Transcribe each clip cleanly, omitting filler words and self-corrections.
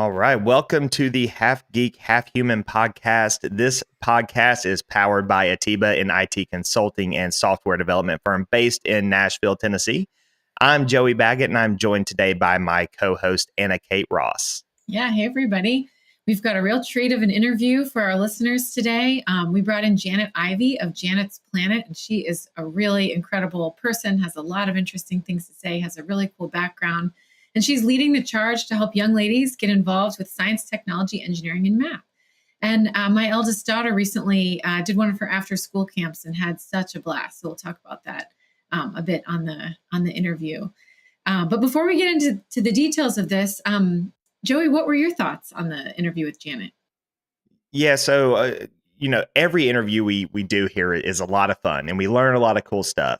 All right. Welcome to the Half Geek Half Human podcast. This podcast is powered by Atiba, an IT consulting and software development firm based in Nashville, Tennessee. I'm Joey Baggett, and I'm joined today by my co-host, Anna Kate Ross. Yeah. Hey, everybody. We've got a real treat of an interview for our listeners today. We brought in Janet Ivey of Janet's Planet, and she is a really incredible person, has a lot of interesting things to say, has a really cool background. And she's leading the charge to help young ladies get involved with science, technology, engineering, and math. And my eldest daughter recently did one of her after-school camps and had such a blast. So we'll talk about that a bit on the interview. But before we get into the details of this, Joey, what were your thoughts on the interview with Janet? Yeah, so every interview we do here is a lot of fun, and we learn a lot of cool stuff.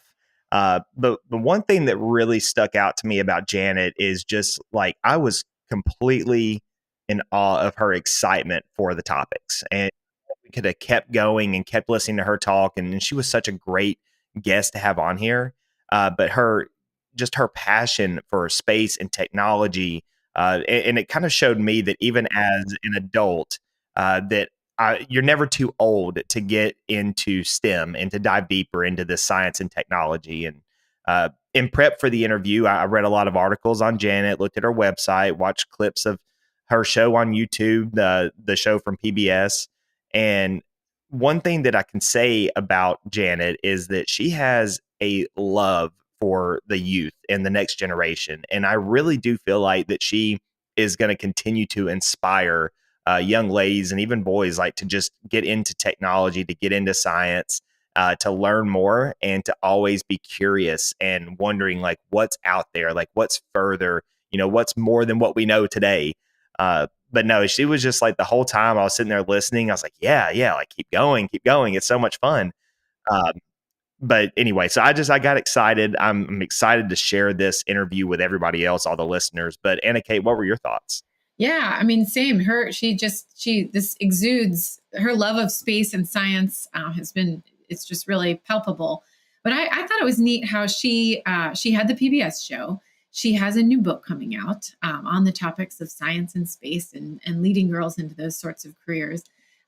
But the one thing that really stuck out to me about Janet is just like I was completely in awe of her excitement for the topics. And we could have kept going and kept listening to her talk. And she was such a great guest to have on here. But her passion for space and technology. And it kind of showed me that even as an adult, that you're never too old to get into STEM and to dive deeper into this science and technology. And in prep for the interview, I read a lot of articles on Janet, looked at her website, watched clips of her show on YouTube, the show from PBS. And one thing that I can say about Janet is that she has a love for the youth and the next generation. And I really do feel like that she is going to continue to inspire young ladies and even boys like to just get into technology, to get into science, to learn more and to always be curious and wondering like what's out there, like what's further, what's more than what we know today. But no, she was just like the whole time I was sitting there listening, I was like, yeah, like keep going. It's so much fun. But anyway, so I got excited. I'm excited to share this interview with everybody else, all the listeners. But Anna Kate, what were your thoughts? Yeah, I mean, same. This exudes her love of space and science it's just really palpable. But I thought it was neat how she had the PBS show. She has a new book coming out on the topics of science and space and leading girls into those sorts of careers.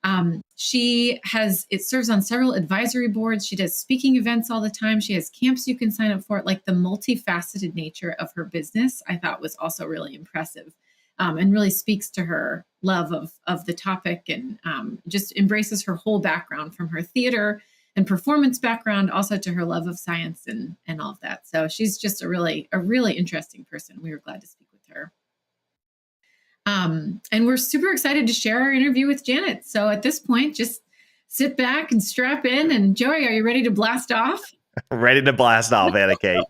It serves on several advisory boards. She does speaking events all the time. She has camps you can sign up for. Like the multifaceted nature of her business, I thought was also really impressive. And really speaks to her love of the topic and just embraces her whole background from her theater and performance background, also to her love of science and all of that. So she's just a really interesting person. We were glad to speak with her. And we're super excited to share our interview with Janet. So at this point, just sit back and strap in. And Joey, are you ready to blast off? Ready to blast off, Anna Kate.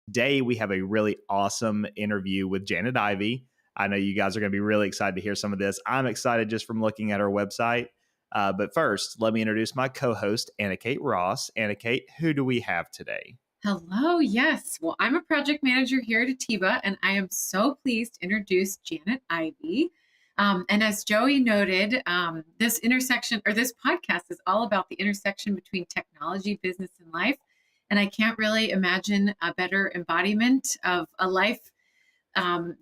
Today, we have a really awesome interview with Janet Ivey. I know you guys are going to be really excited to hear some of this. I'm excited just from looking at her website. But first, let me introduce my co-host, Anna Kate Ross. Anna Kate, who do we have today? Hello. Yes. Well, I'm a project manager here at Atiba, and I am so pleased to introduce Janet Ivey. And as Joey noted, this podcast is all about the intersection between technology, business, and life. And I can't really imagine a better embodiment of a life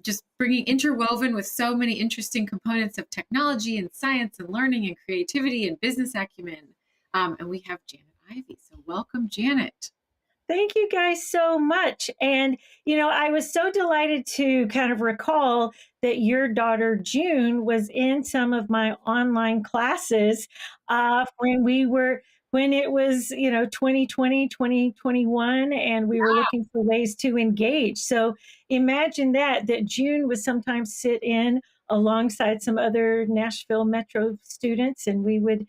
just bringing interwoven with so many interesting components of technology and science and learning and creativity and business acumen. And we have Janet Ivey. So welcome, Janet. Thank you guys so much. And, I was so delighted to kind of recall that your daughter, June, was in some of my online classes when it was, 2020, 2021, and we were looking for ways to engage. So imagine that June would sometimes sit in alongside some other Nashville Metro students, and we would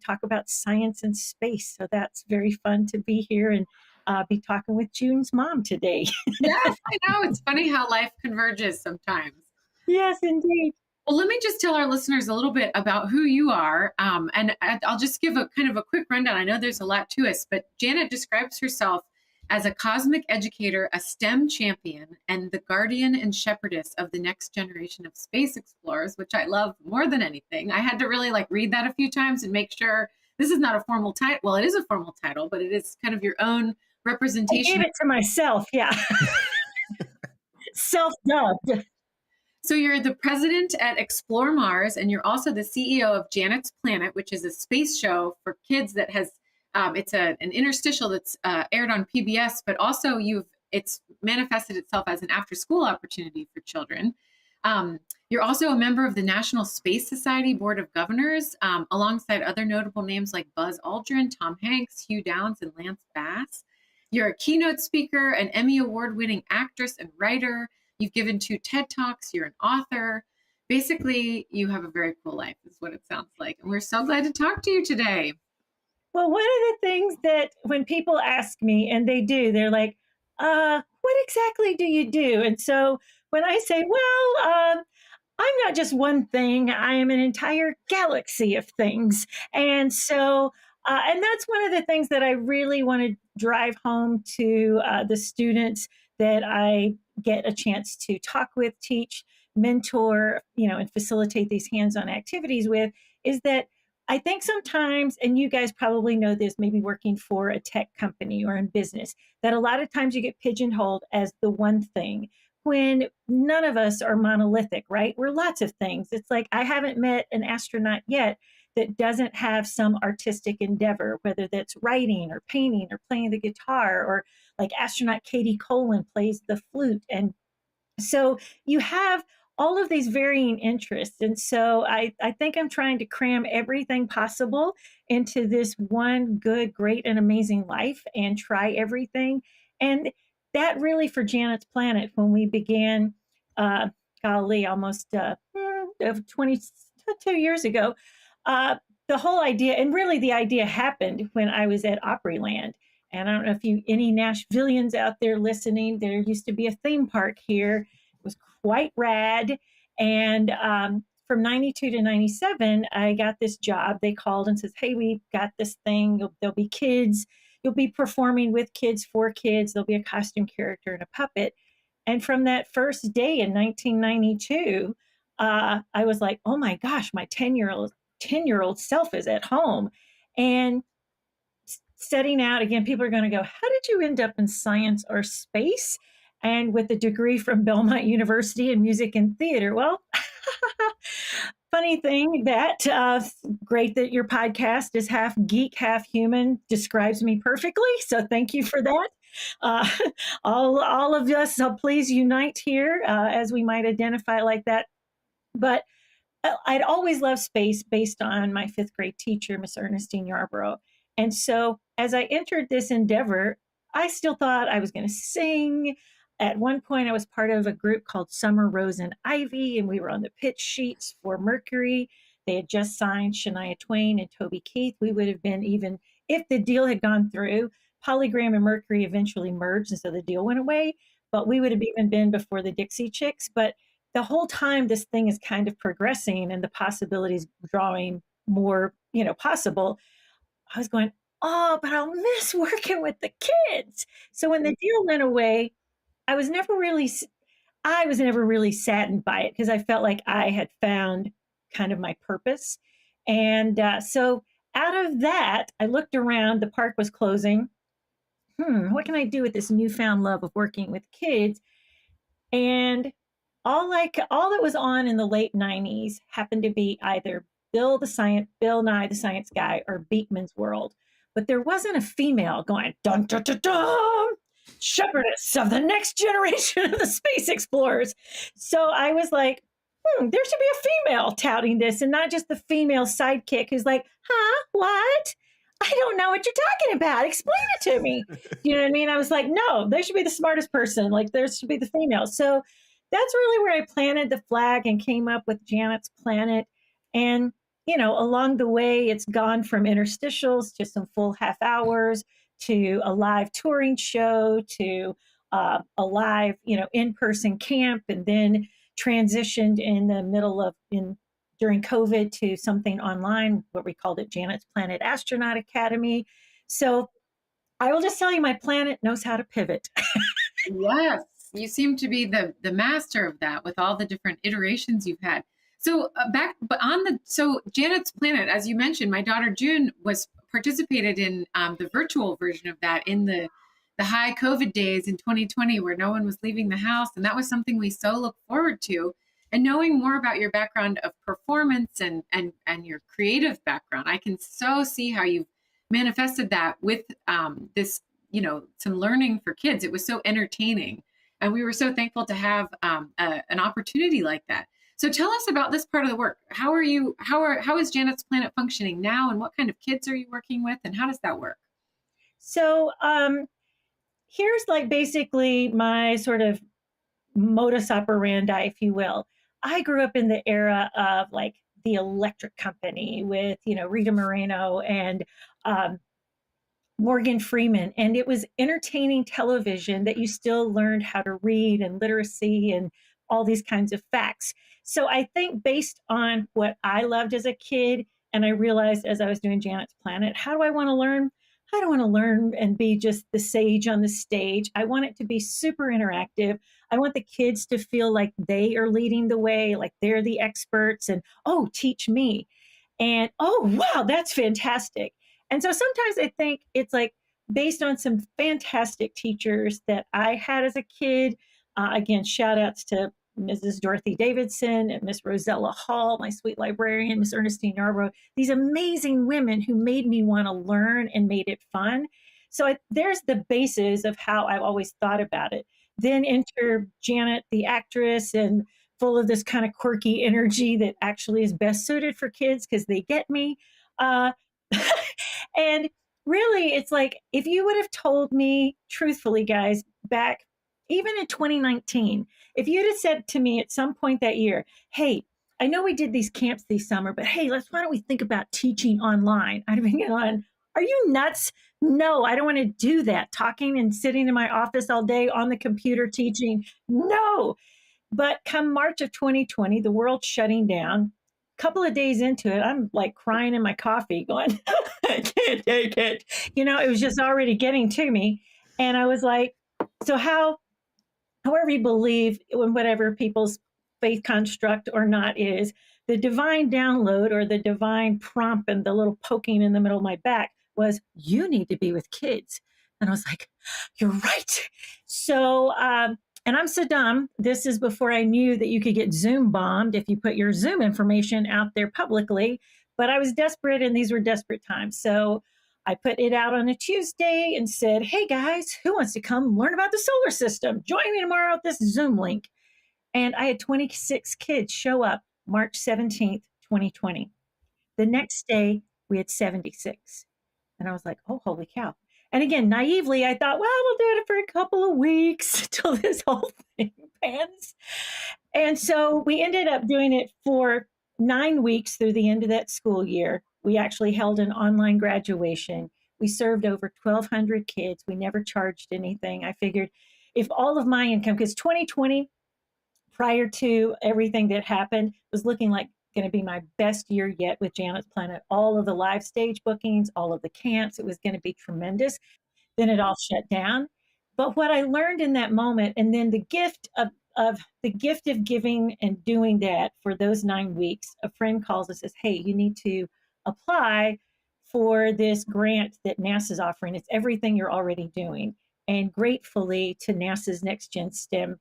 talk about science and space. So that's very fun to be here and be talking with June's mom today. Yes, I know. It's funny how life converges sometimes. Yes, indeed. Well, let me just tell our listeners a little bit about who you are. And I'll just give a kind of a quick rundown. I know there's a lot to us, but Janet describes herself as a cosmic educator, a STEM champion, and the guardian and shepherdess of the next generation of space explorers, which I love more than anything. I had to really read that a few times and make sure this is not a formal title. Well, it is a formal title, but it is kind of your own representation. I gave it to myself, yeah. Self-dubbed. So you're the president at Explore Mars, and you're also the CEO of Janet's Planet, which is a space show for kids that has it's an interstitial that's aired on PBS, but also it's manifested itself as an after-school opportunity for children. You're also a member of the National Space Society Board of Governors, alongside other notable names like Buzz Aldrin, Tom Hanks, Hugh Downs, and Lance Bass. You're a keynote speaker, an Emmy Award-winning actress and writer. You've given 2 TED Talks. You're an author. Basically, you have a very cool life, is what it sounds like. And we're so glad to talk to you today. Well, one of the things that when people ask me, and they do, they're like, what exactly do you do? And so when I say, well, I'm not just one thing, I am an entire galaxy of things. And so, and that's one of the things that I really want to drive home to the students that I get a chance to talk with, teach, mentor, and facilitate these hands-on activities with, is that I think sometimes, and you guys probably know this, maybe working for a tech company or in business, that a lot of times you get pigeonholed as the one thing when none of us are monolithic, right? We're lots of things. It's like I haven't met an astronaut yet that doesn't have some artistic endeavor, whether that's writing or painting or playing the guitar, or like astronaut Katie Colin plays the flute. And so you have all of these varying interests. And so I think I'm trying to cram everything possible into this one good, great, and amazing life and try everything. And that really, for Janet's Planet, when we began, almost 22 years ago, the whole idea, and really the idea happened when I was at Opryland. And I don't know if any Nashvillians out there listening, there used to be a theme park here. It was quite rad. And from 92 to 97, I got this job. They called and says, hey, we've got this thing. There'll be kids. You'll be performing with kids, for kids. There'll be a costume character and a puppet. And from that first day in 1992, I was like, oh my gosh, my 10-year-old self is at home. And setting out again, people are going to go, how did you end up in science or space? And with a degree from Belmont University in music and theater. Well, funny thing that great that your podcast is Half Geek, Half Human, describes me perfectly. So thank you for that. All of us, please unite here as we might identify like that. But I'd always loved space based on my 5th grade teacher, Miss Ernestine Yarborough. And so as I entered this endeavor, I still thought I was going to sing. At one point, I was part of a group called Summer Rose and Ivy, and we were on the pitch sheets for Mercury. They had just signed Shania Twain and Toby Keith. We would have been, even if the deal had gone through, Polygram and Mercury eventually merged, and so the deal went away. But we would have even been before the Dixie Chicks. But the whole time, this thing is kind of progressing and the possibilities drawing more, possible. I was going, oh, but I'll miss working with the kids. So when the deal went away, I was never really saddened by it because I felt like I had found kind of my purpose. And so out of that, I looked around, the park was closing. What can I do with this newfound love of working with kids? And all that was on in the late 90s happened to be either Bill Nye the Science Guy, or Beekman's World. But there wasn't a female going, dun, dun, dun, dun, shepherdess of the next generation of the space explorers. So I was like, there should be a female touting this, and not just the female sidekick who's like, what? I don't know what you're talking about. Explain it to me. You know what I mean? I was like, no, there should be the smartest person. Like, there should be the female. So that's really where I planted the flag and came up with Janet's Planet. And, along the way, it's gone from interstitials to some full half hours to a live touring show to a live, in-person camp, and then transitioned in the middle of during COVID to something online, what we called it Janet's Planet Astronaut Academy. So I will just tell you, my planet knows how to pivot. Yes, you seem to be the master of that with all the different iterations you've had. So so Janet's Planet, as you mentioned, my daughter June participated in the virtual version of that in the high COVID days in 2020, where no one was leaving the house, and that was something we so look forward to. and knowing more about your background of performance and your creative background. I can so see how you've manifested that with this, some learning for kids. It was so entertaining, and we were so thankful to have an opportunity like that. So tell us about this part of the work. How is Janet's Planet functioning now, and what kind of kids are you working with, and how does that work? So here's like basically my sort of modus operandi, if you will. I grew up in the era of like the electric company with, Rita Moreno and um, Morgan Freeman. And it was entertaining television that you still learned how to read and literacy and all these kinds of facts. So I think based on what I loved as a kid, and I realized as I was doing Janet's Planet, how do I want to learn? I don't want to learn and be just the sage on the stage. I want it to be super interactive. I want the kids to feel like they are leading the way, like they're the experts, and oh, teach me. And oh, wow, that's fantastic. And so sometimes I think it's like based on some fantastic teachers that I had as a kid. Again, shout outs to Mrs. Dorothy Davidson and Miss Rosella Hall, my sweet librarian, Miss Ernestine Yarbrough, these amazing women who made me want to learn and made it fun. So there's the basis of how I've always thought about it. Then enter Janet, the actress, and full of this kind of quirky energy that actually is best suited for kids because they get me. Uh, and really, it's like if you would have told me, truthfully, guys, back even in 2019, if you'd have said to me at some point that year, hey, I know we did these camps this summer, but hey, why don't we think about teaching online? I'd have been going, are you nuts? No, I don't want to do that. Talking and sitting in my office all day on the computer teaching. No. But come March of 2020, the world's shutting down. A couple of days into it, I'm like crying in my coffee, going, I can't take it. It was just already getting to me. And I was like, so however you believe in whatever people's faith construct or not is, the divine download or the divine prompt and the little poking in the middle of my back was, you need to be with kids. And I was like, you're right. So, and I'm so dumb. This is before I knew that you could get Zoom bombed if you put your Zoom information out there publicly. But I was desperate, and these were desperate times. So I put it out on a Tuesday and said, hey guys, who wants to come learn about the solar system? Join me tomorrow at this Zoom link. And I had 26 kids show up March 17th, 2020. The next day, we had 76. And I was like, oh, holy cow. And again, naively, I thought, well, we'll do it for a couple of weeks till this whole thing pans. And so we ended up doing it for 9 weeks through the end of that school year. We actually held an online graduation. We served over 1,200 kids. We never charged anything. I figured if all of my income, because 2020, prior to everything that happened, was looking like going to be my best year yet with Janet's Planet. All of the live stage bookings, all of the camps, it was going to be tremendous. Then it all shut down. But what I learned in that moment, and then the gift of giving and doing that for those 9 weeks, a friend calls and says, hey, you need to apply for this grant that NASA's offering. It's everything you're already doing. And gratefully to NASA's Next Gen STEM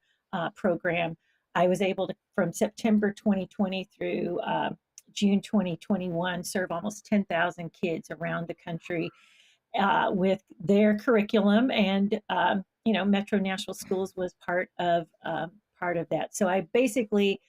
program, I was able to, from September 2020 through June 2021, serve almost 10,000 kids around the country with their curriculum. And, Metro Nashville Schools was part of that. So I basically,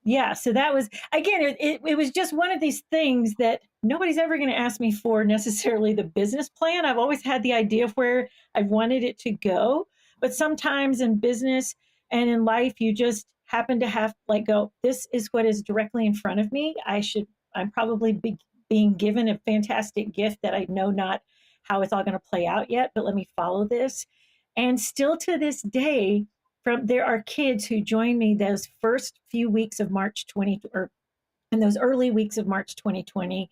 yeah, so that was, again, it was just one of these things that nobody's ever going to ask me for necessarily the business plan. I've always had the idea of where I wanted it to go. But sometimes in business and in life, you just happen to have go, this is what is directly in front of me. I'm probably being given a fantastic gift that I know not how it's all going to play out yet, but let me follow this. And still to this day, there are kids who joined me those first few weeks of March 20, or in those early weeks of March 2020,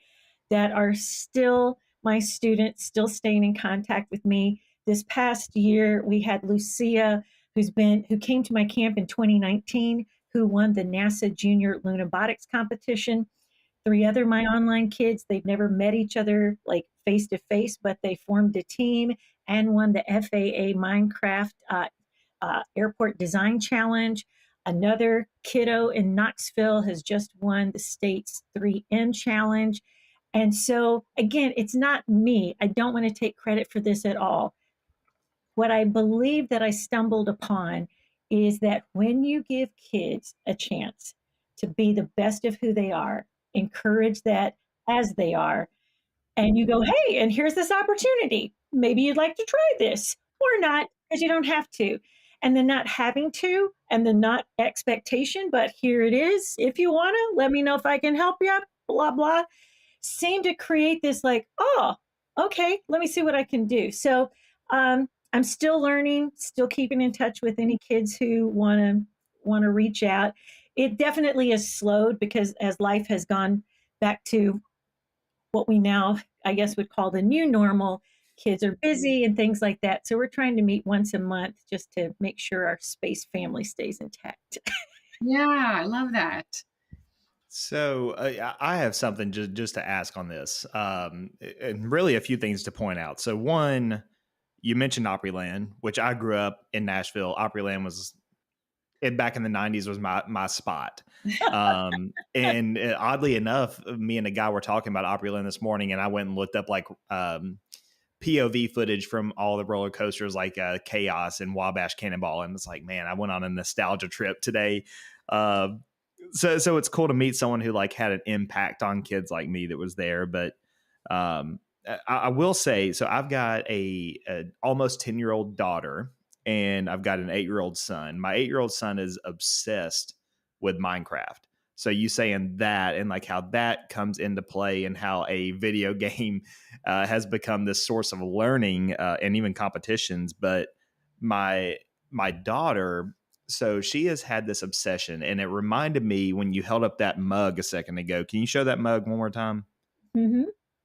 that are still my students, still staying in contact with me. This past year, we had Lucia, who came to my camp in 2019, who won the NASA Junior Lunabotics competition. 3 other my online kids, they've never met each other like face to face, but they formed a team and won the FAA Minecraft Airport Design Challenge. Another kiddo in Knoxville has just won the state's 3M challenge. And so, again, it's not me. I don't want to take credit for this at all. What I believe that I stumbled upon is that when you give kids a chance to be the best of who they are, encourage that as they are, and you go, hey, and here's this opportunity. Maybe you'd like to try this or not, because you don't have to. And then not having to, and then not expectation, but here it is. If you want to, let me know if I can help you, blah, blah, seem to create this like, oh, okay, let me see what I can do. So I'm still learning, still keeping in touch with any kids who want to reach out. It definitely is slowed because as life has gone back to what we now, I guess, would call the new normal, kids are busy and things like that. So we're trying to meet once a month just to make sure our space family stays intact. Yeah, I love that. So I have something just to ask on this, and really a few things to point out. So one, you mentioned Opryland, which I grew up in Nashville. Opryland was back in the 90s was my spot. And oddly enough, me and a guy were talking about Opryland this morning, and I went and looked up like POV footage from all the roller coasters like Chaos and Wabash Cannonball. And it's like, man, I went on a nostalgia trip today. So it's cool to meet someone who like had an impact on kids like me that was there. But I will say, so I've got a almost 10-year-old daughter, and I've got an 8-year-old son. My 8-year-old son is obsessed with Minecraft. So you saying that and like how that comes into play and how a video game has become this source of learning and even competitions. But my daughter, so she has had this obsession, and it reminded me when you held up that mug a second ago. Can you show that mug one more time? Mm-hmm.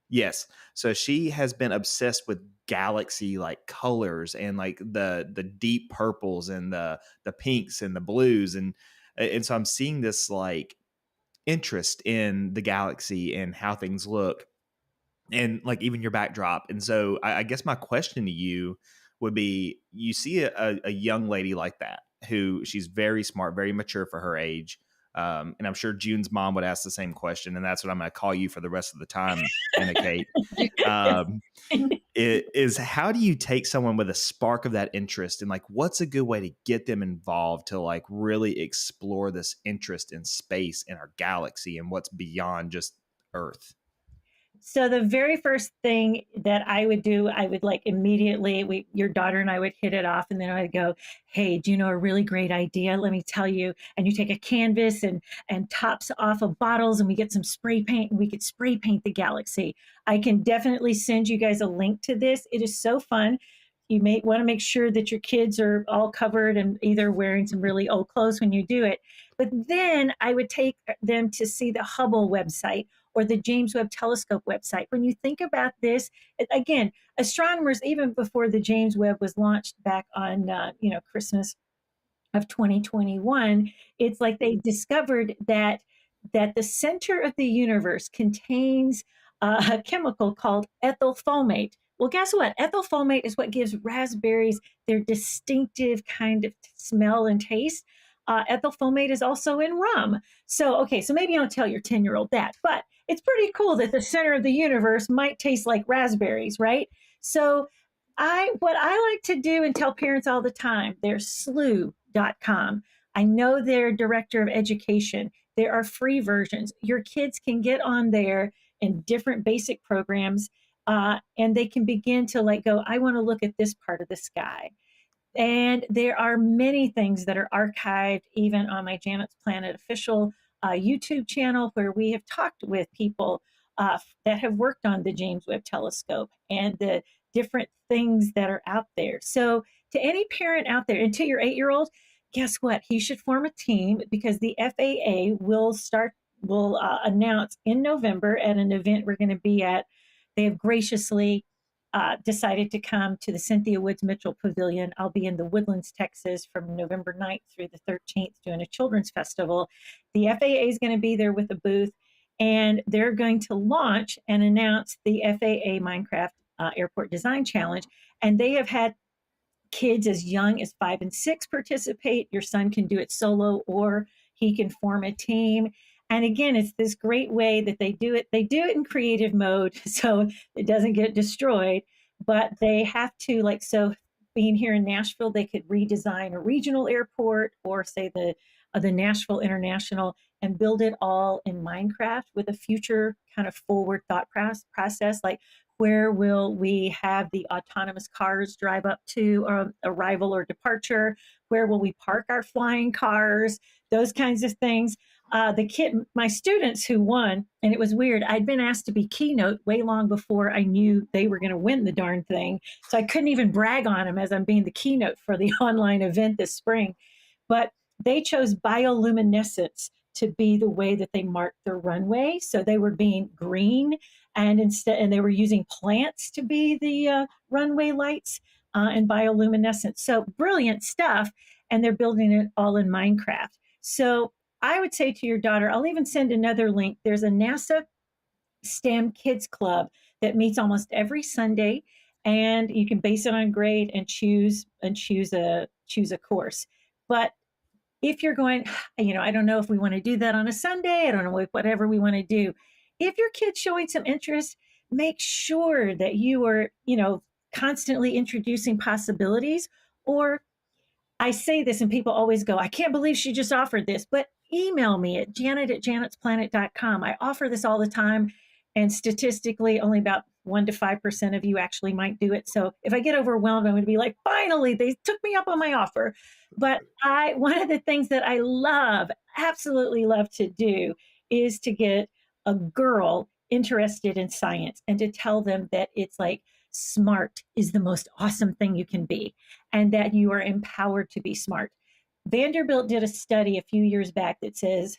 Yes. So she has been obsessed with galaxy like colors and like the deep purples and the pinks and the blues, and so I'm seeing this like interest in the galaxy and how things look and like even your backdrop. And so I guess my question to you would be, you see a young lady like that who she's very smart, very mature for her age. And I'm sure June's mom would ask the same question, and that's what I'm going to call you for the rest of the time, Anna Kate. It is, how do you take someone with a spark of that interest, and like what's a good way to get them involved to like really explore this interest in space and our galaxy and what's beyond just Earth? So the very first thing that I would do, I would like immediately, your daughter and I would hit it off, and then I would go, hey, do you know a really great idea? Let me tell you. And you take a canvas and tops off of bottles, and we get some spray paint, and we could spray paint the galaxy. I can definitely send you guys a link to this. It is so fun. You may want to make sure that your kids are all covered and either wearing some really old clothes when you do it. But then I would take them to see the Hubble website or the James Webb Telescope website. When you think about this, again, astronomers, even before the James Webb was launched back on, Christmas of 2021, it's like they discovered that the center of the universe contains a chemical called ethyl fulmate. Well, guess what? Ethyl fulmate is what gives raspberries their distinctive kind of smell and taste. Ethyl fulmate is also in rum. So, okay, so maybe you don't tell your 10-year-old that, but it's pretty cool that the center of the universe might taste like raspberries, right? So, what I like to do and tell parents all the time, there's slew.com. I know their director of education. There are free versions. Your kids can get on there in different basic programs, and they can begin to like go, I want to look at this part of the sky. And there are many things that are archived even on my Janet's Planet official YouTube channel, where we have talked with people that have worked on the James Webb Telescope and the different things that are out there. So to any parent out there, and to your 8-year-old, guess what? He should form a team, because the FAA will announce in November at an event we're going to be at. They have graciously decided to come to the Cynthia Woods Mitchell Pavilion. I'll be in the Woodlands, Texas from November 9th through the 13th doing a children's festival. The FAA is going to be there with a booth, and they're going to launch and announce the FAA Minecraft Airport Design Challenge. And they have had kids as young as 5 and 6 participate. Your son can do it solo, or he can form a team. And again, it's this great way that they do it. They do it in creative mode, so it doesn't get destroyed. But they have to, like, so being here in Nashville, they could redesign a regional airport, or say the Nashville International, and build it all in Minecraft with a future kind of forward thought process. Like, where will we have the autonomous cars drive up to arrival or departure? Where will we park our flying cars? Those kinds of things. My students who won, and it was weird, I'd been asked to be keynote way long before I knew they were going to win the darn thing. So I couldn't even brag on them as I'm being the keynote for the online event this spring. But they chose bioluminescence to be the way that they marked their runway. So they were being green, and they were using plants to be the runway lights, and bioluminescence. So brilliant stuff. And they're building it all in Minecraft. So I would say to your daughter, I'll even send another link. There's a NASA STEM Kids Club that meets almost every Sunday, and you can base it on grade and choose a course. But if you're going, I don't know if we want to do that on a Sunday, I don't know, whatever we want to do. If your kid's showing some interest, make sure that you are, constantly introducing possibilities. Or I say this and people always go, I can't believe she just offered this, but email me at janet@janetsplanet.com. I offer this all the time. And statistically, only about 1 to 5% of you actually might do it. So if I get overwhelmed, I'm going to be like, finally, they took me up on my offer. But one of the things that I absolutely love to do, is to get a girl interested in science and to tell them that it's like, smart is the most awesome thing you can be, and that you are empowered to be smart. Vanderbilt did a study a few years back that says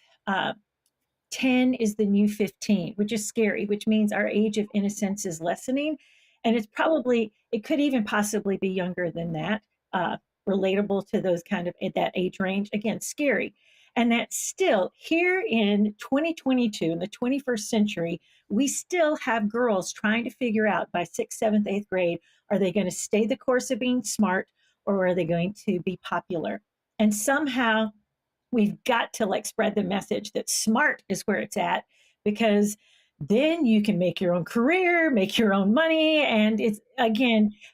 10 is the new 15, which is scary, which means our age of innocence is lessening. And it could even possibly be younger than that, relatable to those kind of at that age range. Again, scary. And that still, here in 2022, in the 21st century, we still have girls trying to figure out by 6th, 7th, 8th grade, are they going to stay the course of being smart, or are they going to be popular? And somehow we've got to spread the message that smart is where it's at, because then you can make your own career, make your own money. And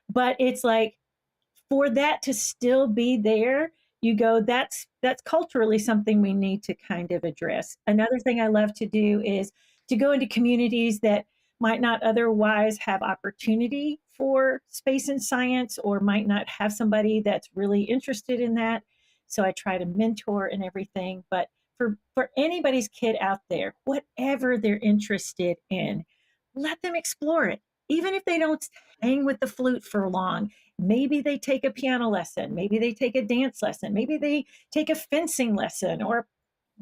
but it's like, for that to still be there, that's culturally something we need to kind of address. Another thing I love to do is to go into communities that might not otherwise have opportunity for space and science, or might not have somebody that's really interested in that. So I try to mentor and everything. But for anybody's kid out there, whatever they're interested in, let them explore it. Even if they don't hang with the flute for long, maybe they take a piano lesson, maybe they take a dance lesson, maybe they take a fencing lesson, or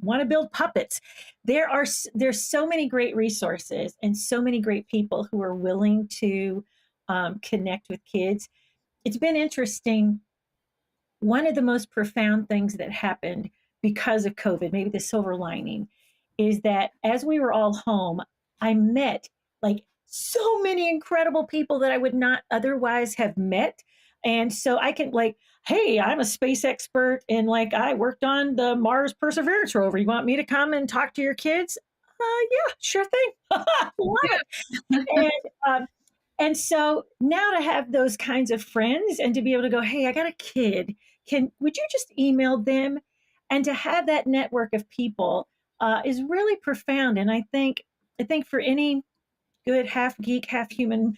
want to build puppets. There's so many great resources and so many great people who are willing to connect with kids. It's been interesting. One of the most profound things that happened because of COVID, maybe the silver lining, is that as we were all home, I met so many incredible people that I would not otherwise have met. And so I can hey, I'm a space expert, and I worked on the Mars Perseverance rover. You want me to come and talk to your kids? Yeah, sure thing. Love it. And so now to have those kinds of friends, and to be able to go, hey, I got a kid. Would you just email them? And to have that network of people is really profound. And I think for any good half geek, half human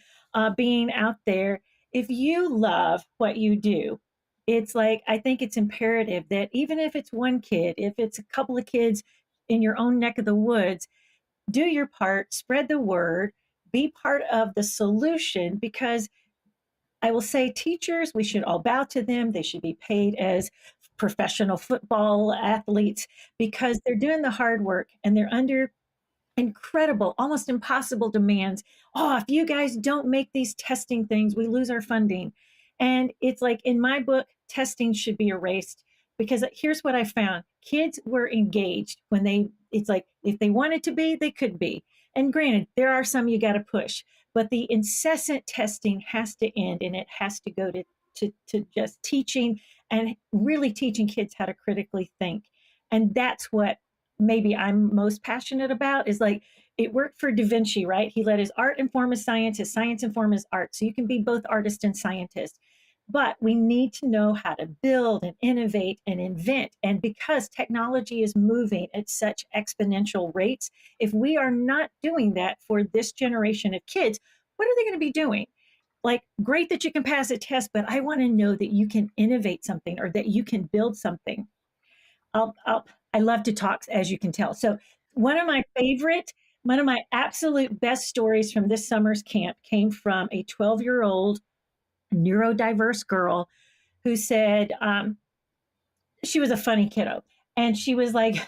being out there, if you love what you do, it's I think it's imperative that even if it's one kid, if it's a couple of kids in your own neck of the woods, do your part, spread the word, be part of the solution. Because I will say, teachers, we should all bow to them. They should be paid as professional football athletes, because they're doing the hard work and they're under incredible, almost impossible demands. Oh, if you guys don't make these testing things, we lose our funding. And it's in my book, testing should be erased, because here's what I found. Kids were engaged when if they wanted to be, they could be. And granted, there are some you got to push, but the incessant testing has to end, and it has to go to to just teaching and really teaching kids how to critically think. And that's what maybe I'm most passionate about, is like, it worked for Da Vinci, right? He let his art inform his science inform his art. So you can be both artist and scientist. But we need to know how to build and innovate and invent. And because technology is moving at such exponential rates, if we are not doing that for this generation of kids, what are they going to be doing? Like, great that you can pass a test, but I want to know that you can innovate something or that you can build something. I love to talk, as you can tell. So one of my absolute best stories from this summer's camp came from a 12-year-old neurodiverse girl who said, she was a funny kiddo. And she was like, I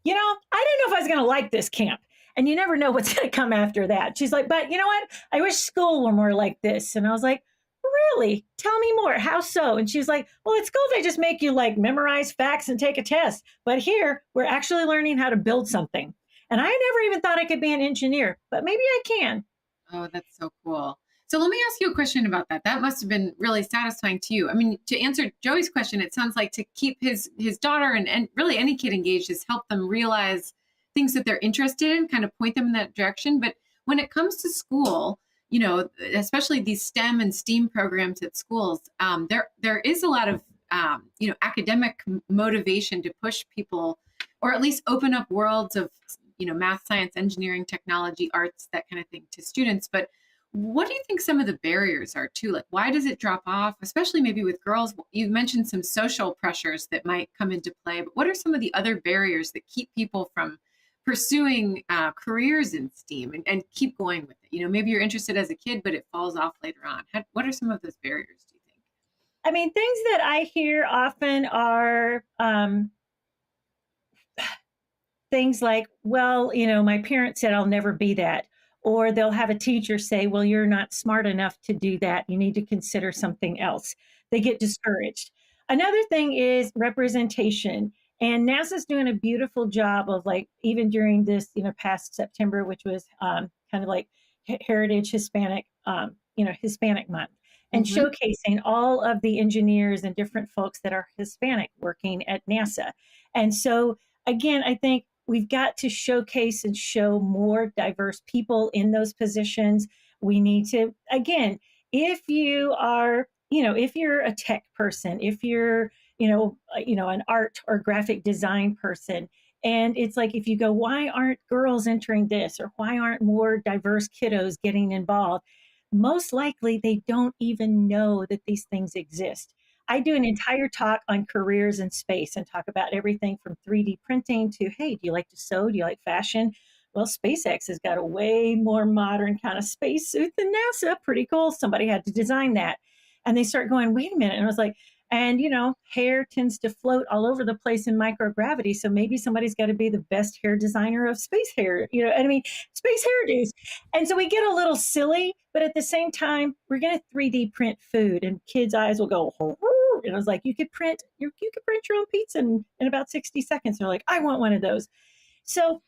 didn't know if I was going to like this camp. And you never know what's going to come after that. She's like, but you know what? I wish school were more like this. And I was like, really? Tell me more. How so? And she's like, well, at school, they just make you like memorize facts and take a test. But here, we're actually learning how to build something. And I never even thought I could be an engineer, but maybe I can. Oh, that's so cool. So let me ask you a question about that. That must have been really satisfying to you. I mean, to answer Joey's question, it sounds like to keep his daughter and really any kid engaged is help them realize things that they're interested in, kind of point them in that direction. But when it comes to school, especially these STEM and STEAM programs at schools, there is a lot of academic motivation to push people, or at least open up worlds of math, science, engineering, technology, arts, that kind of thing to students. But what do you think some of the barriers are too? Like, why does it drop off, especially maybe with girls? You mentioned some social pressures that might come into play, but what are some of the other barriers that keep people from pursuing careers in STEAM and keep going with it? Maybe you're interested as a kid, but it falls off later on. What are some of those barriers, do you think? I mean, things that I hear often are things like, well, my parents said I'll never be that. Or they'll have a teacher say, well, you're not smart enough to do that. You need to consider something else. They get discouraged. Another thing is representation. And NASA's doing a beautiful job of, like, even during this, past September, which was kind of like Heritage Hispanic, Hispanic Month, and showcasing all of the engineers and different folks that are Hispanic working at NASA. And so, again, I think we've got to showcase and show more diverse people in those positions. We need to, again, if you are, if you're a tech person, if you're, an art or graphic design person, and it's like, if you go, why aren't girls entering this? Or why aren't more diverse kiddos getting involved? Most likely they don't even know that these things exist. I do an entire talk on careers in space and talk about everything from 3D printing to, hey, do you like to sew? Do you like fashion? Well, SpaceX has got a way more modern kind of spacesuit than NASA. Pretty cool. Somebody had to design that. And they start going, wait a minute. And I was like, and, hair tends to float all over the place in microgravity. So maybe somebody's got to be the best hair designer of space hair, space hairdos. And so we get a little silly, but at the same time, we're going to 3D print food and kids' eyes will go, oh. And I was like, you could print your own pizza in about 60 seconds. They're like, I want one of those. So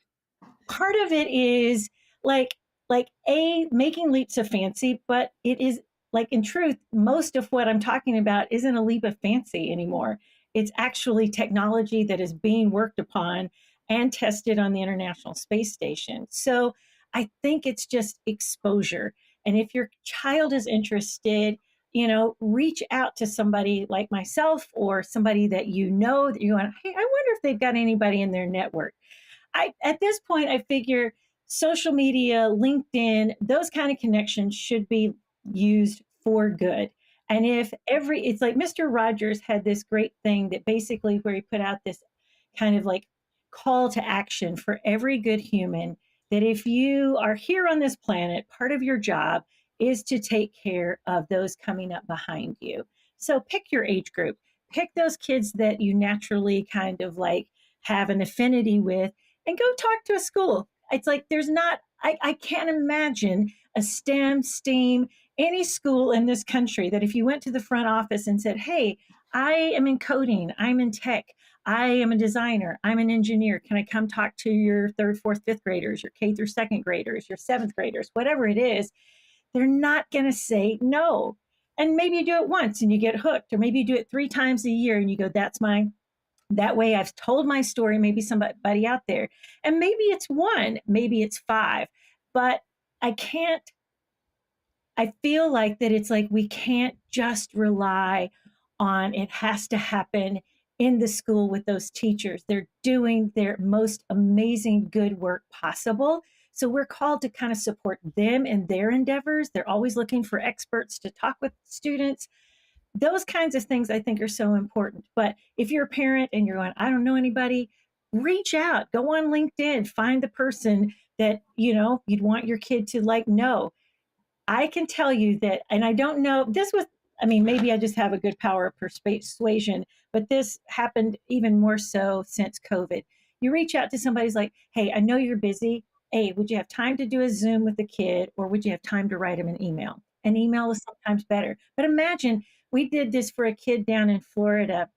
part of it is like making leaps of fancy, but it is, like, in truth, most of what I'm talking about isn't a leap of fancy anymore. It's actually technology that is being worked upon and tested on the International Space Station. So I think it's just exposure. And if your child is interested, reach out to somebody like myself or somebody that that you want, hey, I wonder if they've got anybody in their network. At this point, I figure social media, LinkedIn, those kind of connections should be used for good. And it's like Mr. Rogers had this great thing that basically where he put out this kind of like call to action for every good human, that if you are here on this planet, part of your job is to take care of those coming up behind you. So pick your age group, pick those kids that you naturally kind of like have an affinity with, and go talk to a school. It's like I can't imagine a STEM, STEAM, any school in this country that if you went to the front office and said, hey, I am in coding, I'm in tech, I am a designer, I'm an engineer, can I come talk to your third, fourth, fifth graders, your K through second graders, your seventh graders, whatever it is, they're not going to say no. And maybe you do it once and you get hooked, or maybe you do it 3 times a year and you go, that way I've told my story, maybe somebody out there. And maybe it's one, maybe it's five, but I can't, I feel like that it's like we can't just rely on it has to happen in the school with those teachers. They're doing their most amazing good work possible. So we're called to kind of support them in their endeavors. They're always looking for experts to talk with students. Those kinds of things I think are so important. But if you're a parent and you're going, I don't know anybody, reach out, go on LinkedIn, find the person that, you'd want your kid to know. I can tell you that, and I don't know, maybe I just have a good power of persuasion, but this happened even more so since COVID. You reach out to somebody's like, hey, I know you're busy. Hey, would you have time to do a Zoom with the kid, or would you have time to write him an email? An email is sometimes better. But imagine we did this for a kid down in Florida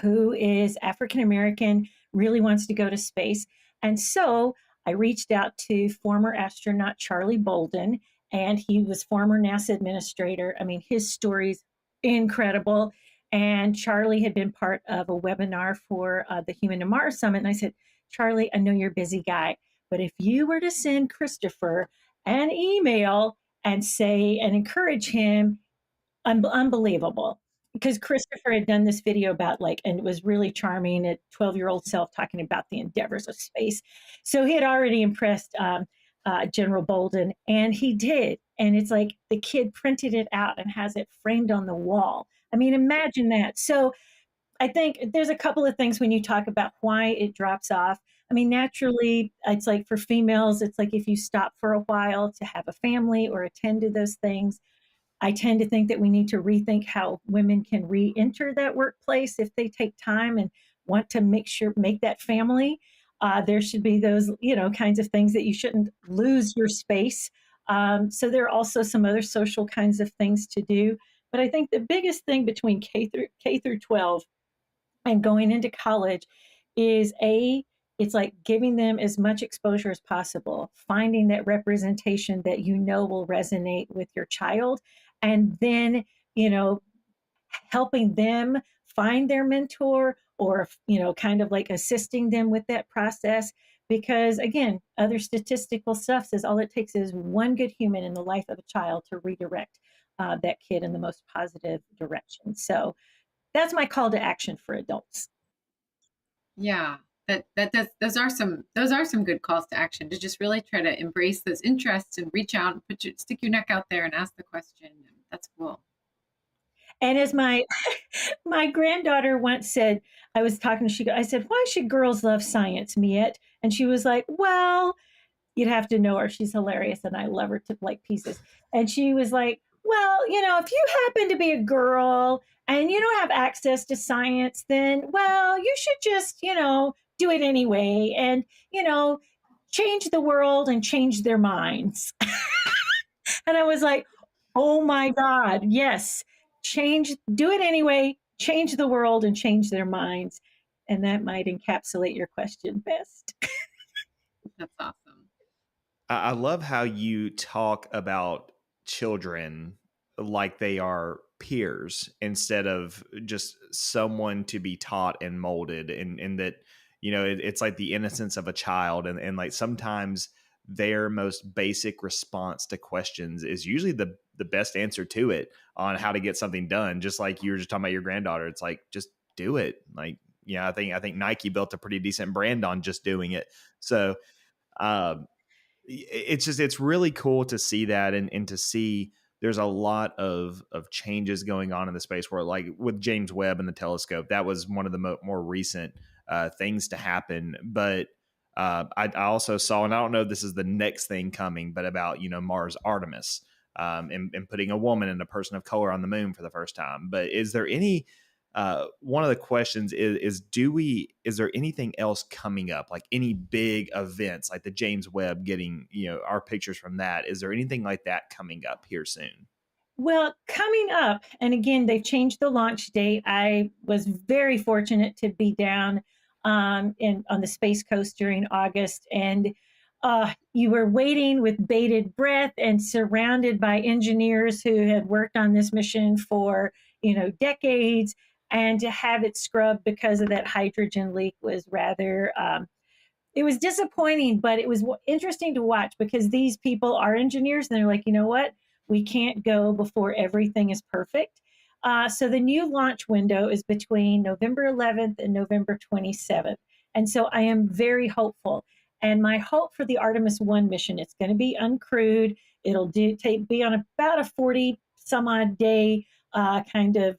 who is African American, really wants to go to space. And so I reached out to former astronaut Charlie Bolden, and he was former NASA administrator. I mean, his story's incredible. And Charlie had been part of a webinar for the Human to Mars Summit. And I said, Charlie, I know you're a busy guy, but if you were to send Christopher an email and say and encourage him, unbelievable. Because Christopher had done this video about and it was really charming at 12-year-old self talking about the endeavors of space. So he had already impressed General Bolden, and he did. And it's like the kid printed it out and has it framed on the wall. I mean, imagine that. So I think there's a couple of things when you talk about why it drops off. I mean, naturally, it's like for females, it's like if you stop for a while to have a family or attend to those things. I tend to think that we need to rethink how women can re-enter that workplace if they take time and want to make that family. There should be those, kinds of things that you shouldn't lose your space. So there are also some other social kinds of things to do. But I think the biggest thing between K through 12 and going into college is it's like giving them as much exposure as possible, finding that representation that will resonate with your child, and then, helping them find their mentor, or, kind of like assisting them with that process. Because again, other statistical stuff says all it takes is one good human in the life of a child to redirect that kid in the most positive direction. So that's my call to action for adults. Yeah, those are some good calls to action, to just really try to embrace those interests and reach out and stick your neck out there and ask the question. That's cool. And as my my granddaughter once said, I was talking to I said, why should girls love science, Miette? And she was like, well, you'd have to know her. She's hilarious, and I love her to pieces. And she was like, well, if you happen to be a girl and you don't have access to science, then, well, you should just, do it anyway and, change the world and change their minds. And I was like, oh my God, yes, do it anyway, change the world and change their minds. And that might encapsulate your question best. That's awesome. I love how you talk about children like they are peers instead of just someone to be taught and molded, and that, it's like the innocence of a child. And like sometimes their most basic response to questions is usually the best answer to it on how to get something done. Just like you were just talking about your granddaughter. It's like, just do it. Like, I think Nike built a pretty decent brand on just doing it. So, it's really cool to see that, and to see there's a lot of changes going on in the space where, like with James Webb and the telescope, that was one of the more recent things to happen. But I also saw, and I don't know if this is the next thing coming, but about, Mars Artemis, and putting a woman and a person of color on the moon for the first time. But is there any one of the questions is there anything else coming up, like any big events like the James Webb getting, our pictures from that? Is there anything like that coming up here soon? Well, coming up, and again, they've changed the launch date. I was very fortunate to be down on the Space Coast during August, and you were waiting with bated breath and surrounded by engineers who had worked on this mission for, decades. And to have it scrubbed because of that hydrogen leak was rather, it was disappointing, but it was interesting to watch because these people are engineers and they're like, you know what? We can't go before everything is perfect. So the new launch window is between November 11th and November 27th. And so I am very hopeful. And my hope for the Artemis 1 mission, it's going to be uncrewed. It'll be on about a 40 some odd day kind of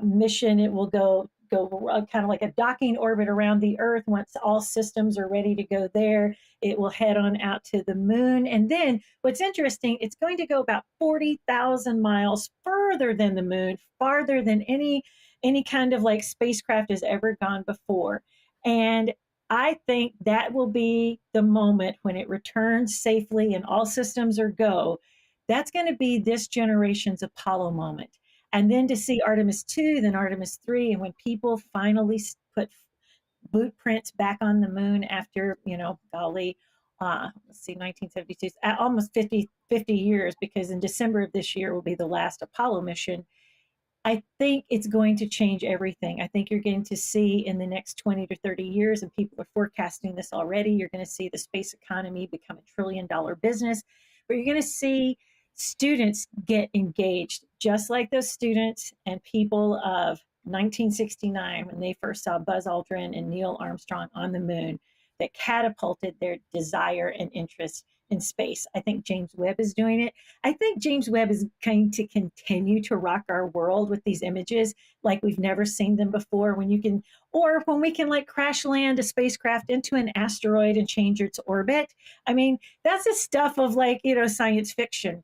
mission. It will go kind of like a docking orbit around the Earth. Once all systems are ready to go there, it will head on out to the moon. And then what's interesting, it's going to go about 40,000 miles further than the moon, farther than any kind of like spacecraft has ever gone before. And I think that will be the moment when it returns safely and all systems are go. That's going to be this generation's Apollo moment. And then to see Artemis 2, then Artemis 3, and when people finally put boot prints back on the moon after, golly, let's see, 1972, almost 50 years, because in December of this year will be the last Apollo mission. I think it's going to change everything. I think you're going to see in the next 20 to 30 years, and people are forecasting this already, you're going to see the space economy become $1 trillion business, but you're going to see students get engaged, just like those students and people of 1969 when they first saw Buzz Aldrin and Neil Armstrong on the moon, that catapulted their desire and interest in space. I think James Webb is doing it. I think James Webb is going to continue to rock our world with these images like we've never seen them before, when we can like crash land a spacecraft into an asteroid and change its orbit. I mean, that's the stuff of like, science fiction.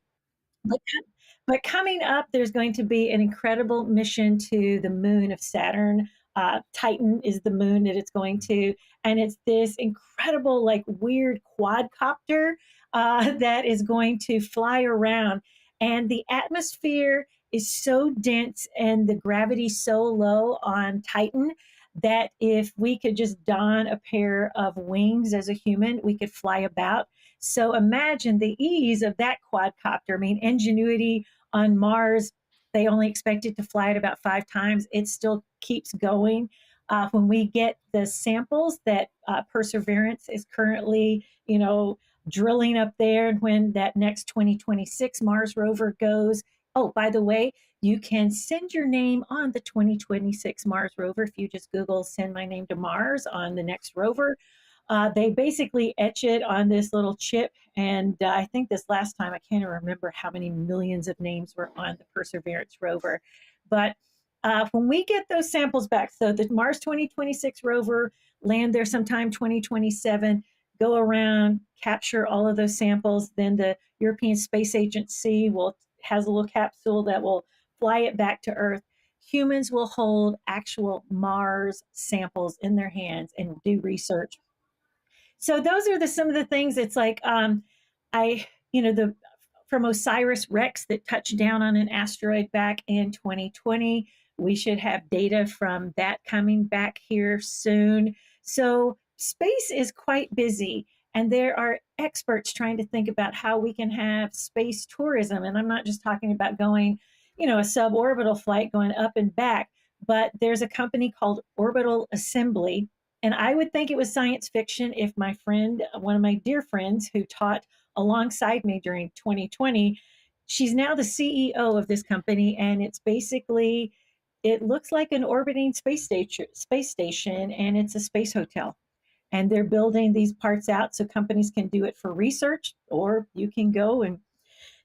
But coming up, there's going to be an incredible mission to the moon of Saturn. Titan is the moon that it's going to, and it's this incredible, like weird quadcopter that is going to fly around. And the atmosphere is so dense and the gravity so low on Titan that if we could just don a pair of wings as a human, we could fly about. So imagine the ease of that quadcopter. I mean, Ingenuity on Mars, they only expected to fly it about 5 times. It still keeps going. When we get the samples that Perseverance is currently, drilling up there, and when that next 2026 Mars rover goes, oh, by the way, you can send your name on the 2026 Mars rover. If you just Google "send my name to Mars" on the next rover, they basically etch it on this little chip. And I think this last time, I can't even remember how many millions of names were on the Perseverance rover. But when we get those samples back, so the Mars 2026 rover land there sometime 2027, go around, capture all of those samples. Then the European Space Agency has a little capsule that will fly it back to Earth. Humans will hold actual Mars samples in their hands and do research. So those are some of the things. It's like from OSIRIS-REx that touched down on an asteroid back in 2020. We should have data from that coming back here soon. So space is quite busy, and there are experts trying to think about how we can have space tourism. And I'm not just talking about going, a suborbital flight going up and back, but there's a company called Orbital Assembly. And I would think it was science fiction if my friend, one of my dear friends who taught alongside me during 2020, she's now the CEO of this company. And it's basically, it looks like an orbiting space station, and it's a space hotel. And they're building these parts out so companies can do it for research, or you can go and,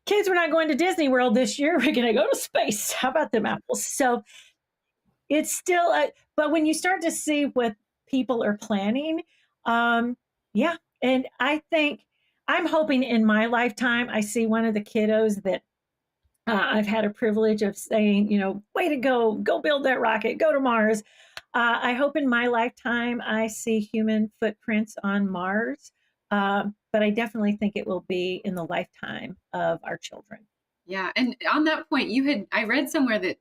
kids, we're not going to Disney World this year. We're going to go to space. How about them apples? So it's still, but when you start to see what people are planning, yeah. And I think, I'm hoping in my lifetime, I see one of the kiddos that I've had a privilege of saying, way to go build that rocket, go to Mars. I hope in my lifetime I see human footprints on Mars, but I definitely think it will be in the lifetime of our children. Yeah, and on that point, I read somewhere that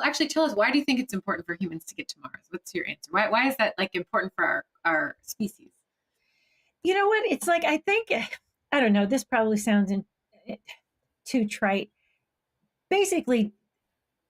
actually tell us, why do you think it's important for humans to get to Mars? What's your answer? Why is that like important for our species? You know what? It's like, I think, I don't know, this probably sounds too trite. Basically,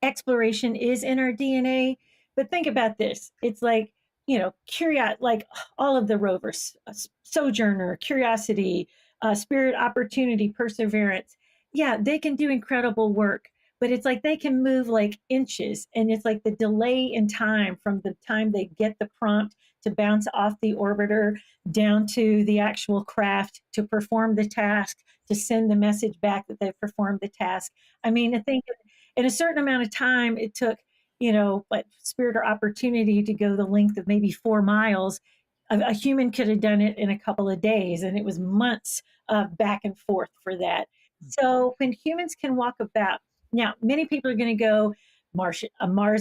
exploration is in our DNA. But think about this. It's like, like all of the rovers, Sojourner, Curiosity, Spirit, Opportunity, Perseverance. Yeah, they can do incredible work, but it's like they can move like inches. And it's like the delay in time from the time they get the prompt to bounce off the orbiter down to the actual craft to perform the task, to send the message back that they've performed the task. I mean, I think in a certain amount of time, it took, but Spirit or Opportunity to go the length of maybe 4 miles. A human could have done it in a couple of days, and it was months of back and forth for that. So when humans can walk about, now many people are going to go, Mars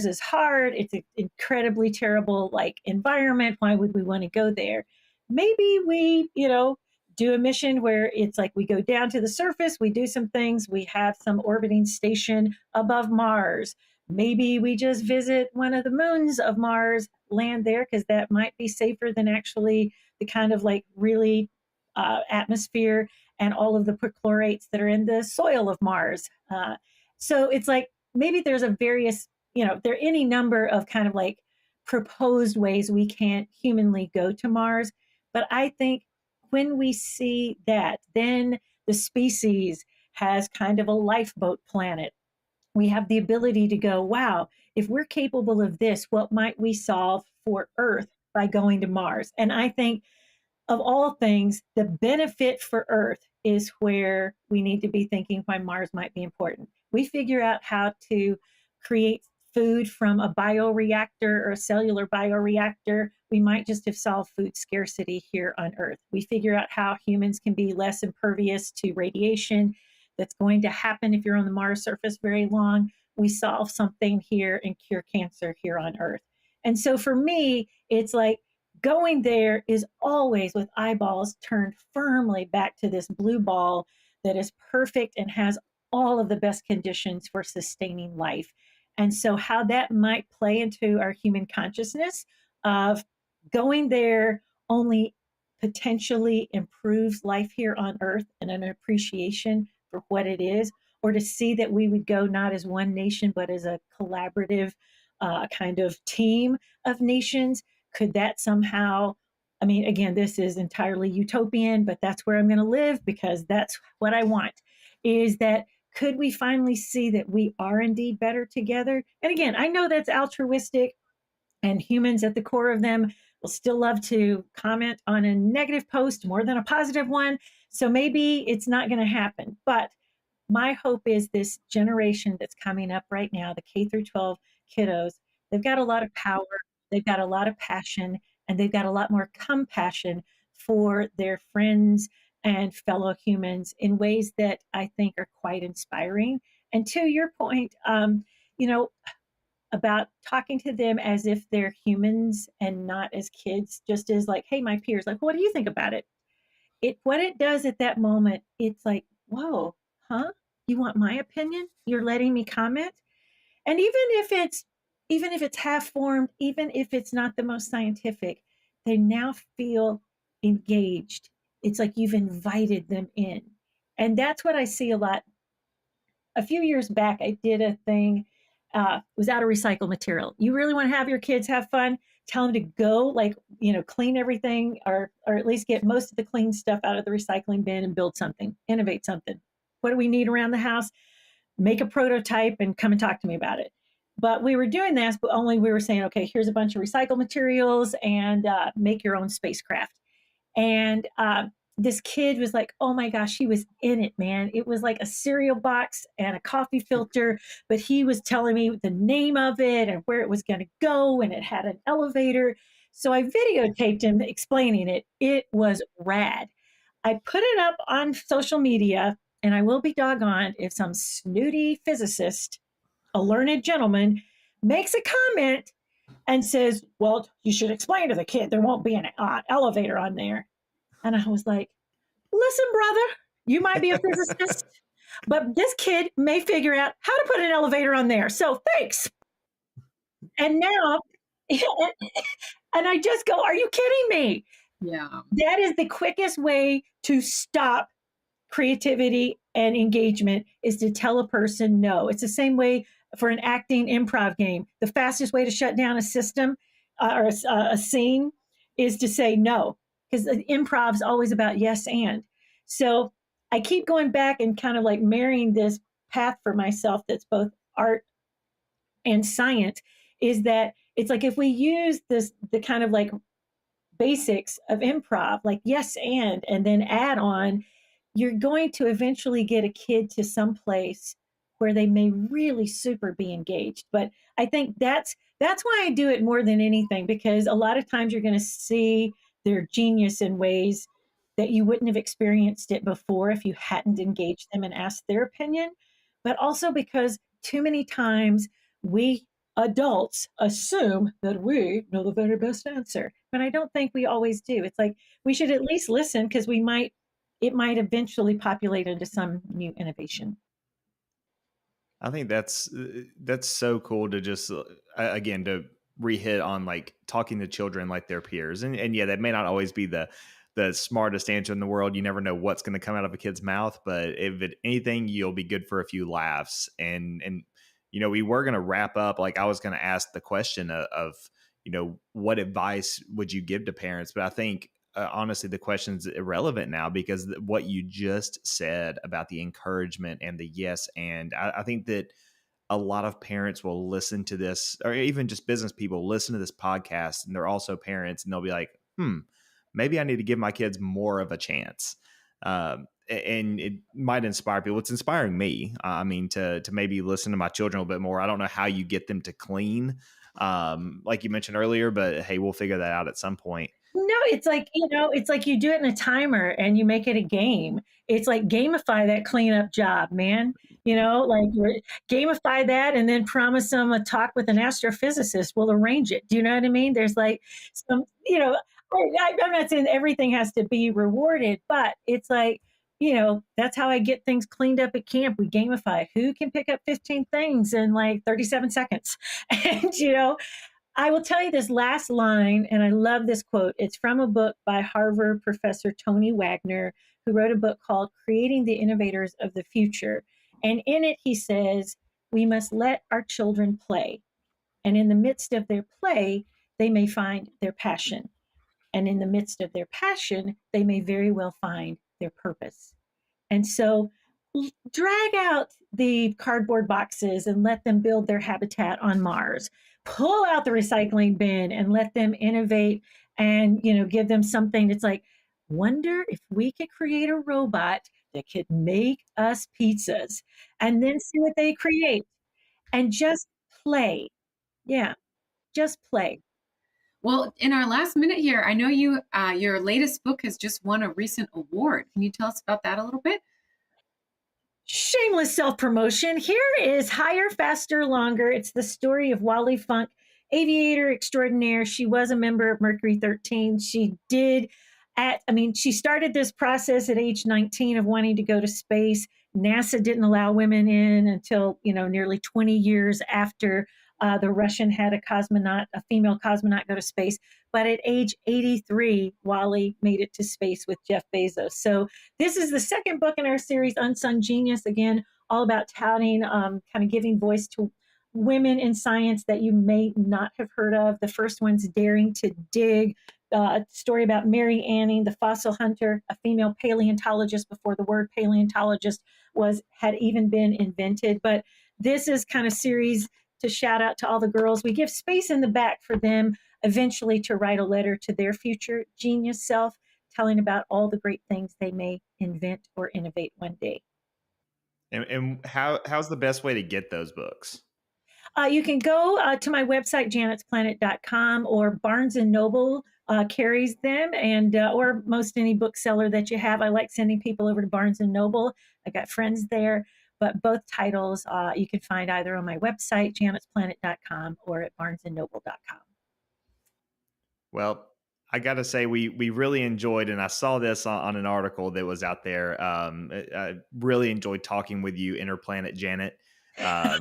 is hard. It's an incredibly terrible like environment. Why would we want to go there? Maybe we, do a mission where it's like we go down to the surface, we do some things, we have some orbiting station above Mars. Maybe we just visit one of the moons of Mars, land there, because that might be safer than actually the kind of like really atmosphere and all of the perchlorates that are in the soil of Mars. So it's like maybe there's a various, there are any number of kind of like proposed ways we can't humanly go to Mars. But I think when we see that, then the species has kind of a lifeboat planet. We have the ability to go, wow, if we're capable of this, what might we solve for Earth by going to Mars? And I think of all things, the benefit for Earth is where we need to be thinking why Mars might be important. We figure out how to create food from a bioreactor or a cellular bioreactor, we might just have solved food scarcity here on Earth. We figure out how humans can be less impervious to radiation that's going to happen if you're on the Mars surface very long. We solve something here and cure cancer here on Earth. And so for me, it's like going there is always with eyeballs turned firmly back to this blue ball that is perfect and has all of the best conditions for sustaining life. And so, how that might play into our human consciousness of going there only potentially improves life here on Earth and an appreciation for what it is, or to see that we would go not as one nation, but as a collaborative kind of team of nations. Could that somehow, I mean, again, this is entirely utopian, but that's where I'm going to live because that's what I want, is that could we finally see that we are indeed better together? And again, I know that's altruistic, and humans at the core of them will still love to comment on a negative post more than a positive one. So maybe it's not going to happen. But my hope is this generation that's coming up right now, the K through 12 kiddos, they've got a lot of power, they've got a lot of passion, and they've got a lot more compassion for their friends and fellow humans in ways that I think are quite inspiring. And to your point, you know, about talking to them as if they're humans and not as kids, just as like, hey, my peers, like, what do you think about it? What it does at that moment, it's like, whoa, huh? You want my opinion? You're letting me comment? And even if it's half formed, even if it's not the most scientific, they now feel engaged. It's like you've invited them in. And that's what I see a lot. A few years back, I did a thing, it was out of recycled material. You really want to have your kids have fun? Tell them to go, like, clean everything or at least get most of the clean stuff out of the recycling bin and build something, innovate something. What do we need around the house? Make a prototype and come and talk to me about it. But we were doing this, but only we were saying, okay, here's a bunch of recycled materials and make your own spacecraft. And this kid was like, oh my gosh, he was in it, man. It was like a cereal box and a coffee filter, but he was telling me the name of it and where it was going to go, and it had an elevator. So I videotaped him explaining it. It was rad. I put it up on social media, and I will be doggone if some snooty physicist, a learned gentleman, makes a comment and says, well, you should explain to the kid there won't be an elevator on there. And I was like, listen, brother, you might be a physicist, but this kid may figure out how to put an elevator on there. So thanks. And now, and I just go, are you kidding me? Yeah. That is the quickest way to stop creativity and engagement, is to tell a person no. It's the same way for an acting improv game. The fastest way to shut down a system or a scene is to say no, because improv is always about yes and. So I keep going back and kind of like marrying this path for myself that's both art and science, is that it's like if we use this, the kind of like basics of improv, like yes and then add on, you're going to eventually get a kid to some place where they may really super be engaged. But I think that's why I do it more than anything, because a lot of times you're going to see their genius in ways that you wouldn't have experienced it before if you hadn't engaged them and asked their opinion. But also because too many times we adults assume that we know the very best answer, but I don't think we always do. It's like we should at least listen, because it might eventually populate into some new innovation. I think that's so cool to just again to re-hit on like talking to children like their peers, and yeah, that may not always be the smartest answer in the world. You never know what's going to come out of a kid's mouth, but if it, anything, you'll be good for a few laughs. And we were going to wrap up. Like I was going to ask the question of what advice would you give to parents, but I think honestly, the question's irrelevant now, because what you just said about the encouragement and the yes, and I think that a lot of parents will listen to this, or even just business people listen to this podcast, and they're also parents, and they'll be like, maybe I need to give my kids more of a chance. And it might inspire people. It's inspiring me. I mean, to maybe listen to my children a little bit more. I don't know how you get them to clean, like you mentioned earlier, but hey, we'll figure that out at some point. No, it's like, it's like you do it in a timer and you make it a game. It's like gamify that cleanup job, man. Like gamify that and then promise them a talk with an astrophysicist. We'll arrange it. Do you know what I mean? There's like some, I'm not saying everything has to be rewarded, but it's like, that's how I get things cleaned up at camp. We gamify who can pick up 15 things in like 37 seconds. And, I will tell you this last line, and I love this quote. It's from a book by Harvard professor Tony Wagner, who wrote a book called Creating the Innovators of the Future. And in it, he says, we must let our children play. And in the midst of their play, they may find their passion. And in the midst of their passion, they may very well find their purpose. And so drag out the cardboard boxes and let them build their habitat on Mars. Pull out the recycling bin and let them innovate, and give them something that's like, wonder if we could create a robot that could make us pizzas, and then see what they create, and just play. Yeah, just play. Well, in our last minute here, I know your latest book has just won a recent award. Can you tell us about that a little bit? Shameless self-promotion. Here is Higher, Faster, Longer. It's the story of Wally Funk, aviator extraordinaire. She was a member of Mercury 13. She started this process at age 19 of wanting to go to space. NASA didn't allow women in until, nearly 20 years after the Russian had a female cosmonaut go to space. But at age 83, Wally made it to space with Jeff Bezos. So this is the second book in our series, Unsung Genius. Again, all about touting, kind of giving voice to women in science that you may not have heard of. The first one's Daring to Dig, a story about Mary Anning, the fossil hunter, a female paleontologist before the word paleontologist had even been invented. But this is kind of series to shout out to all the girls. We give space in the back for them eventually to write a letter to their future genius self, telling about all the great things they may invent or innovate one day. And how's the best way to get those books? You can go to my website, janetsplanet.com, or Barnes & Noble carries them, and or most any bookseller that you have. I like sending people over to Barnes & Noble. I got friends there. But both titles you can find either on my website, janetsplanet.com, or at barnesandnoble.com. Well, I got to say, we really enjoyed, and I saw this on an article that was out there. I really enjoyed talking with you, Interplanet Janet. I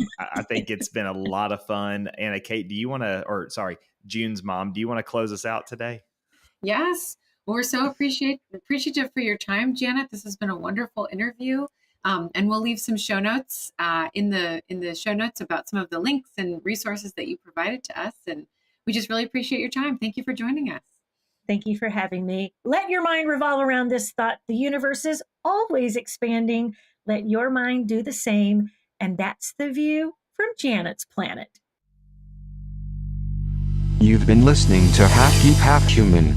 think it's been a lot of fun. Anna Kate, June's mom, do you want to close us out today? Yes. Well, we're so appreciative for your time, Janet. This has been a wonderful interview. And we'll leave some show notes in the show notes about some of the links and resources that you provided to us. And we just really appreciate your time. Thank you for joining us. Thank you for having me. Let your mind revolve around this thought. The universe is always expanding. Let your mind do the same. And that's the view from Janet's planet. You've been listening to Half Geek Half Human.